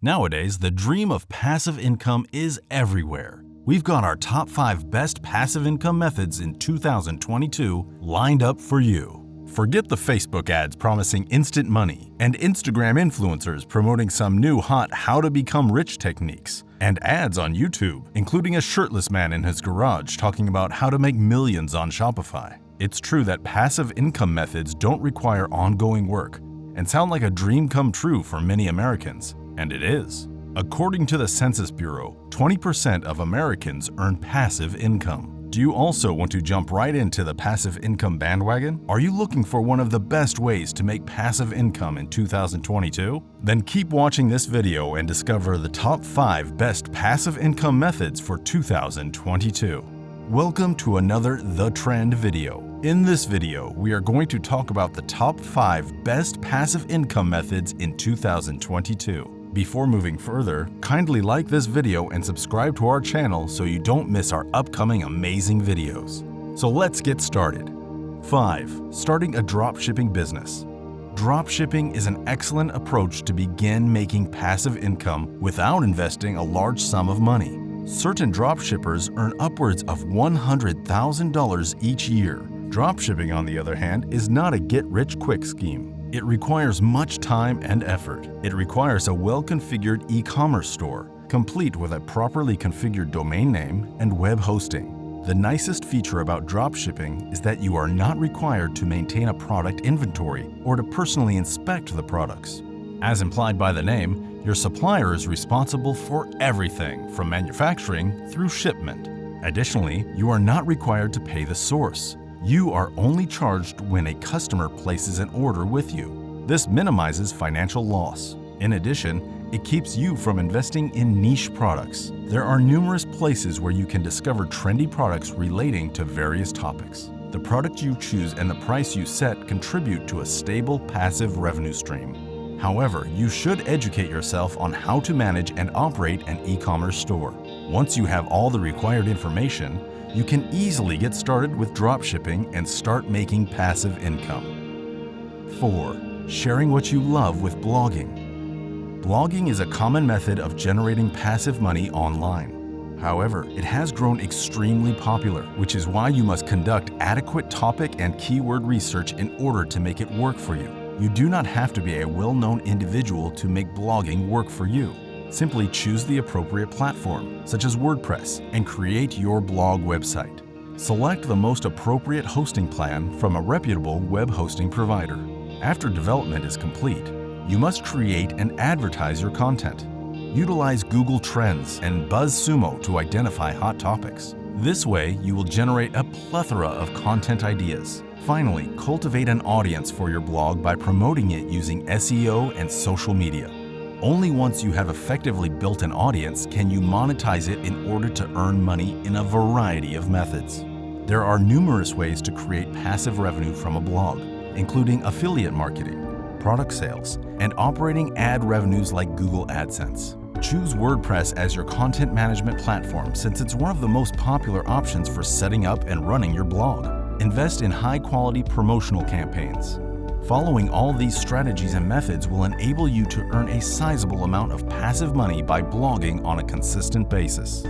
Nowadays, the dream of passive income is everywhere. We've got our top 5 best passive income methods in 2022 lined up for you. Forget the Facebook ads promising instant money and Instagram influencers promoting some new hot how to become rich techniques and ads on YouTube, including a shirtless man in his garage talking about how to make millions on Shopify. It's true that passive income methods don't require ongoing work and sound like a dream come true for many Americans, and it is. According to the Census Bureau, 20% of Americans earn passive income. Do you also want to jump right into the passive income bandwagon? Are you looking for one of the best ways to make passive income in 2022? Then keep watching this video and discover the top 5 best passive income methods for 2022. Welcome to another The Trend video. In this video, we are going to talk about the top 5 best passive income methods in 2022. Before moving further, kindly like this video and subscribe to our channel so you don't miss our upcoming amazing videos. So let's get started. 5. Starting a dropshipping business. Dropshipping is an excellent approach to begin making passive income without investing a large sum of money. Certain dropshippers earn upwards of $100,000 each year. Dropshipping, on the other hand, is not a get-rich-quick scheme. It requires much time and effort. It requires a well-configured e-commerce store, complete with a properly configured domain name and web hosting. The nicest feature about dropshipping is that you are not required to maintain a product inventory or to personally inspect the products. As implied by the name, your supplier is responsible for everything from manufacturing through shipment. Additionally, you are not required to pay the source. You are only charged when a customer places an order with you. This minimizes financial loss. In addition, it keeps you from investing in niche products. There are numerous places where you can discover trendy products relating to various topics. The product you choose and the price you set contribute to a stable passive revenue stream. However, you should educate yourself on how to manage and operate an e-commerce store. Once you have all the required information, you can easily get started with dropshipping and start making passive income. 4. Sharing what you love with blogging. Blogging is a common method of generating passive money online. However, it has grown extremely popular, which is why you must conduct adequate topic and keyword research in order to make it work for you. You do not have to be a well-known individual to make blogging work for you. Simply choose the appropriate platform, such as WordPress, and create your blog website. Select the most appropriate hosting plan from a reputable web hosting provider. After development is complete, you must create and advertise your content. Utilize Google Trends and BuzzSumo to identify hot topics. This way, you will generate a plethora of content ideas. Finally, cultivate an audience for your blog by promoting it using SEO and social media. Only once you have effectively built an audience can you monetize it in order to earn money in a variety of methods. There are numerous ways to create passive revenue from a blog, including affiliate marketing, product sales, and operating ad revenues like Google AdSense. Choose WordPress as your content management platform since it's one of the most popular options for setting up and running your blog. Invest in high-quality promotional campaigns. Following all these strategies and methods will enable you to earn a sizable amount of passive money by blogging on a consistent basis.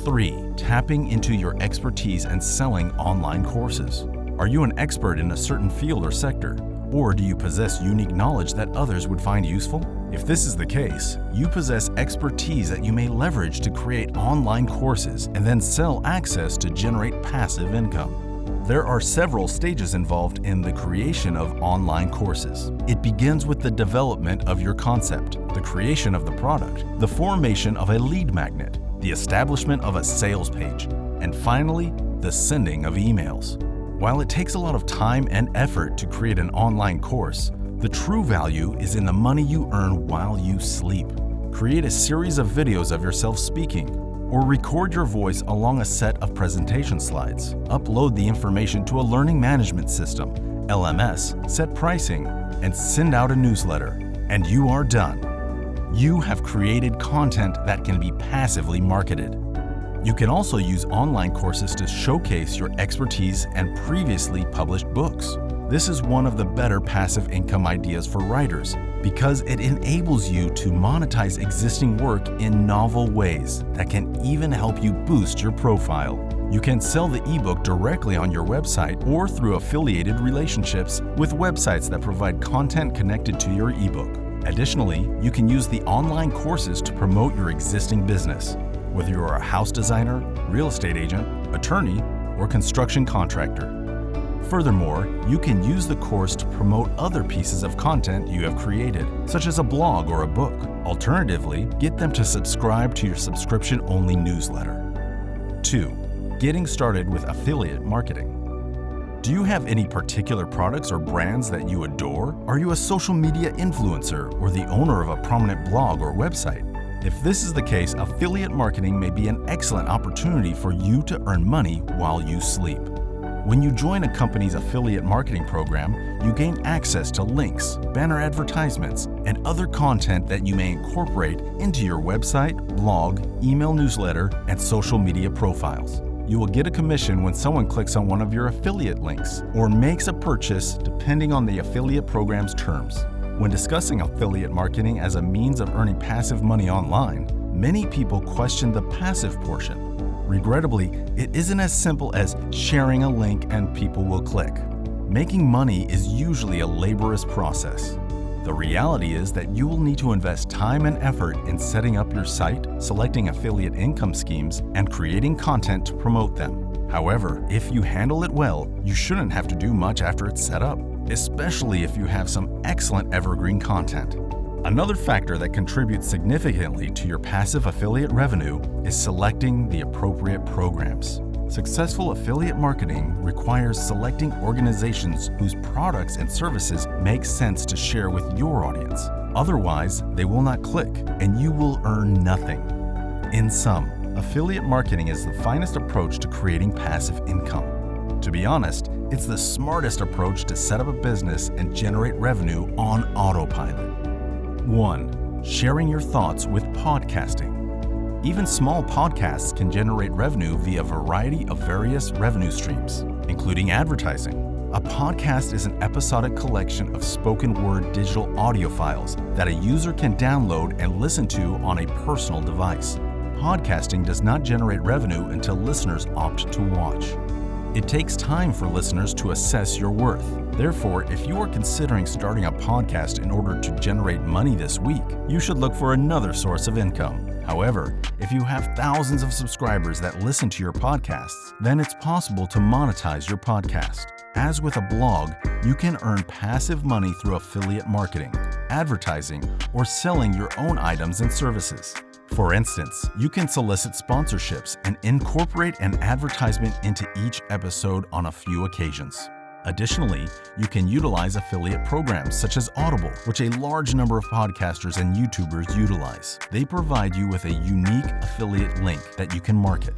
3. Tapping into your expertise and selling online courses. Are you an expert in a certain field or sector? Or do you possess unique knowledge that others would find useful? If this is the case, you possess expertise that you may leverage to create online courses and then sell access to generate passive income. There are several stages involved in the creation of online courses. It begins with the development of your concept, the creation of the product, the formation of a lead magnet, the establishment of a sales page, and finally, the sending of emails. While it takes a lot of time and effort to create an online course, the true value is in the money you earn while you sleep. Create a series of videos of yourself speaking, or record your voice along a set of presentation slides. Upload the information to a learning management system, LMS, set pricing, and send out a newsletter. And you are done. You have created content that can be passively marketed. You can also use online courses to showcase your expertise and previously published books. This is one of the better passive income ideas for writers, because it enables you to monetize existing work in novel ways that can even help you boost your profile. You can sell the ebook directly on your website or through affiliated relationships with websites that provide content connected to your ebook. Additionally, you can use the online courses to promote your existing business, whether you're a house designer, real estate agent, attorney, or construction contractor. Furthermore, you can use the course to promote other pieces of content you have created, such as a blog or a book. Alternatively, get them to subscribe to your subscription-only newsletter. 2. Getting started with affiliate marketing. Do you have any particular products or brands that you adore? Are you a social media influencer or the owner of a prominent blog or website? If this is the case, affiliate marketing may be an excellent opportunity for you to earn money while you sleep. When you join a company's affiliate marketing program, you gain access to links, banner advertisements, and other content that you may incorporate into your website, blog, email newsletter, and social media profiles. You will get a commission when someone clicks on one of your affiliate links or makes a purchase depending on the affiliate program's terms. When discussing affiliate marketing as a means of earning passive money online, many people question the passive portion. Regrettably, it isn't as simple as sharing a link and people will click. Making money is usually a laborious process. The reality is that you will need to invest time and effort in setting up your site, selecting affiliate income schemes, and creating content to promote them. However, if you handle it well, you shouldn't have to do much after it's set up, especially if you have some excellent evergreen content. Another factor that contributes significantly to your passive affiliate revenue is selecting the appropriate programs. Successful affiliate marketing requires selecting organizations whose products and services make sense to share with your audience. Otherwise, they will not click and you will earn nothing. In sum, affiliate marketing is the finest approach to creating passive income. To be honest, it's the smartest approach to set up a business and generate revenue on autopilot. 1. Sharing your thoughts with podcasting. Even small podcasts can generate revenue via a variety of various revenue streams, including advertising. A podcast is an episodic collection of spoken word digital audio files that a user can download and listen to on a personal device. Podcasting does not generate revenue until listeners opt to watch. It takes time for listeners to assess your worth. Therefore, if you are considering starting a podcast in order to generate money this week, you should look for another source of income. However, if you have thousands of subscribers that listen to your podcasts, then it's possible to monetize your podcast. As with a blog, you can earn passive money through affiliate marketing, advertising, or selling your own items and services. For instance, you can solicit sponsorships and incorporate an advertisement into each episode on a few occasions. Additionally, you can utilize affiliate programs such as Audible, which a large number of podcasters and YouTubers utilize. They provide you with a unique affiliate link that you can market.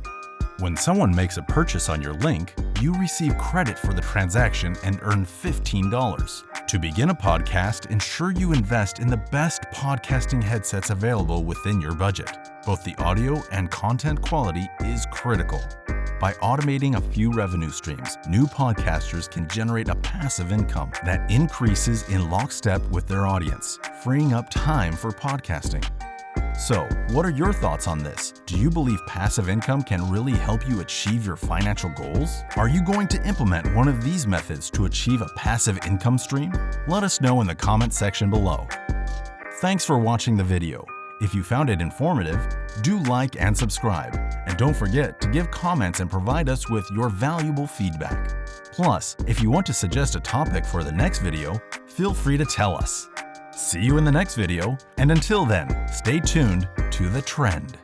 When someone makes a purchase on your link, you receive credit for the transaction and earn $15. To begin a podcast, ensure you invest in the best podcasting headsets available within your budget. Both the audio and content quality is critical. By automating a few revenue streams, new podcasters can generate a passive income that increases in lockstep with their audience, freeing up time for podcasting. So, what are your thoughts on this? Do you believe passive income can really help you achieve your financial goals? Are you going to implement one of these methods to achieve a passive income stream? Let us know in the comment section below. Thanks for watching the video. If you found it informative, do like and subscribe. And don't forget to give comments and provide us with your valuable feedback. Plus, if you want to suggest a topic for the next video, feel free to tell us. See you in the next video, and until then, stay tuned to the trend.